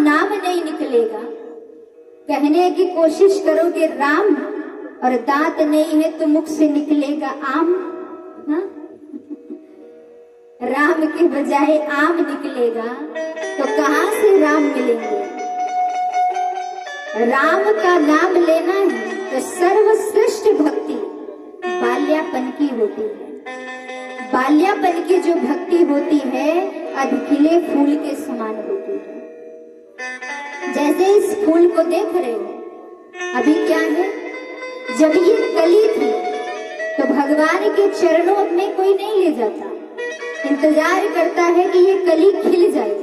नाम नहीं निकलेगा। कहने की कोशिश करोगे राम और दांत नहीं है तो मुख से निकलेगा आम। हाँ? राम के बजाय आम निकलेगा तो कहां से राम मिलेंगे। राम का नाम लेना है तो सर्वश्रेष्ठ भक्ति बाल्यापन की होती है। बाल्यापन की जो भक्ति होती है अधखिले फूल के समान होती है। जैसे इस फूल को देख रहे हो, अभी क्या है, जब ये कली थी तो भगवान के चरणों में कोई नहीं ले जाता, इंतजार करता है कि ये कली खिल जाए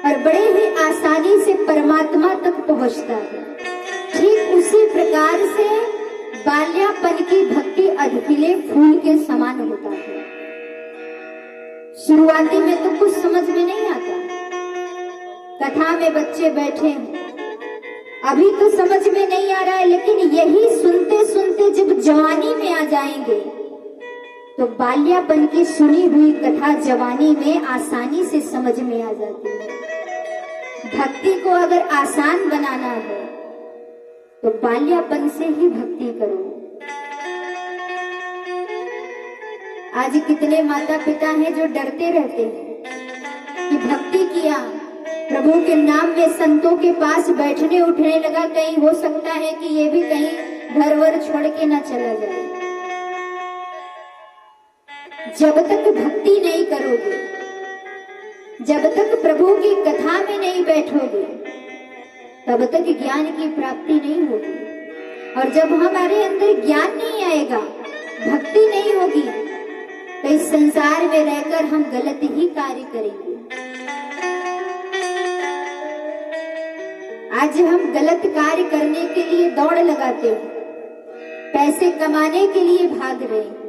और बड़े ही आसानी से परमात्मा तक पहुंचता है। ठीक उसी प्रकार से बाल्यापन की भक्ति अधखिले फूल के समान होता है। शुरुआती में तो कुछ समझ में नहीं आता, कथा में बच्चे बैठे हैं, अभी तो समझ में नहीं आ रहा है, लेकिन यही सुनते सुनते जब जवानी में आ जाएंगे तो बाल्यापन की सुनी हुई कथा जवानी में आसानी से समझ में आ जाती है। भक्ति को अगर आसान बनाना है तो बाल्यापन से ही भक्ति करो। आज कितने माता पिता हैं जो डरते रहते हैं कि भक्ति किया, प्रभु के नाम में संतों के पास बैठने उठने लगा, कहीं हो सकता है कि ये भी कहीं घर वर छोड़ के ना चला जाए। जब तक भक्ति नहीं करोगे, जब तक प्रभु की कथा में नहीं बैठोगे, तब तक ज्ञान की प्राप्ति नहीं होगी। और जब हमारे अंदर ज्ञान नहीं आएगा, भक्ति नहीं होगी, तो इस संसार में रहकर हम गलत ही कार्य करेंगे। आज हम गलत कार्य करने के लिए दौड़ लगाते हैं, पैसे कमाने के लिए भाग रहे हैं,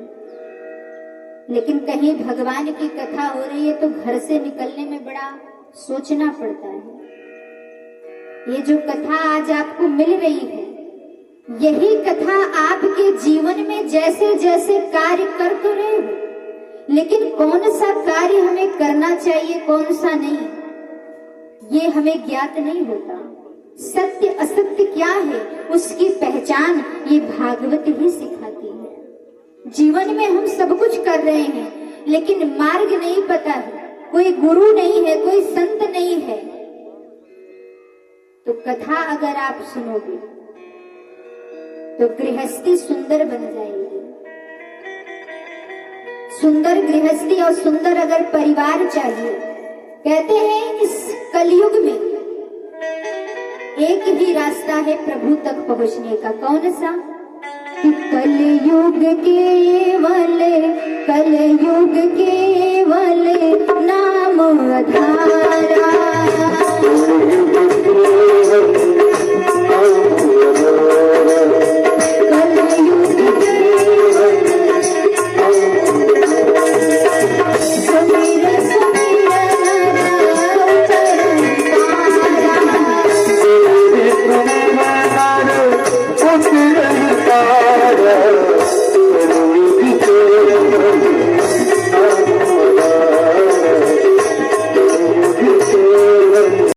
लेकिन कहीं भगवान की कथा हो रही है तो घर से निकलने में बड़ा सोचना पड़ता है। ये जो कथा आज आपको मिल रही है, यही कथा आपके जीवन में जैसे जैसे कार्य कर तो रहे हो, लेकिन कौन सा कार्य हमें करना चाहिए कौन सा नहीं, ये हमें ज्ञात नहीं होता। सत्य असत्य क्या है उसकी पहचान ये भागवत ही सिखाती है। जीवन में हम सब कुछ कर रहे हैं लेकिन मार्ग नहीं पता है, कोई गुरु नहीं है, कोई संत नहीं है, तो कथा अगर आप सुनोगे तो गृहस्थी सुंदर बन जाएगी। सुंदर गृहस्थी और सुंदर अगर परिवार चाहिए, कहते हैं इस कलयुग में एक ही रास्ता है प्रभु तक पहुंचने का। कौन सा? कि कलयुग केवल नाम आधार।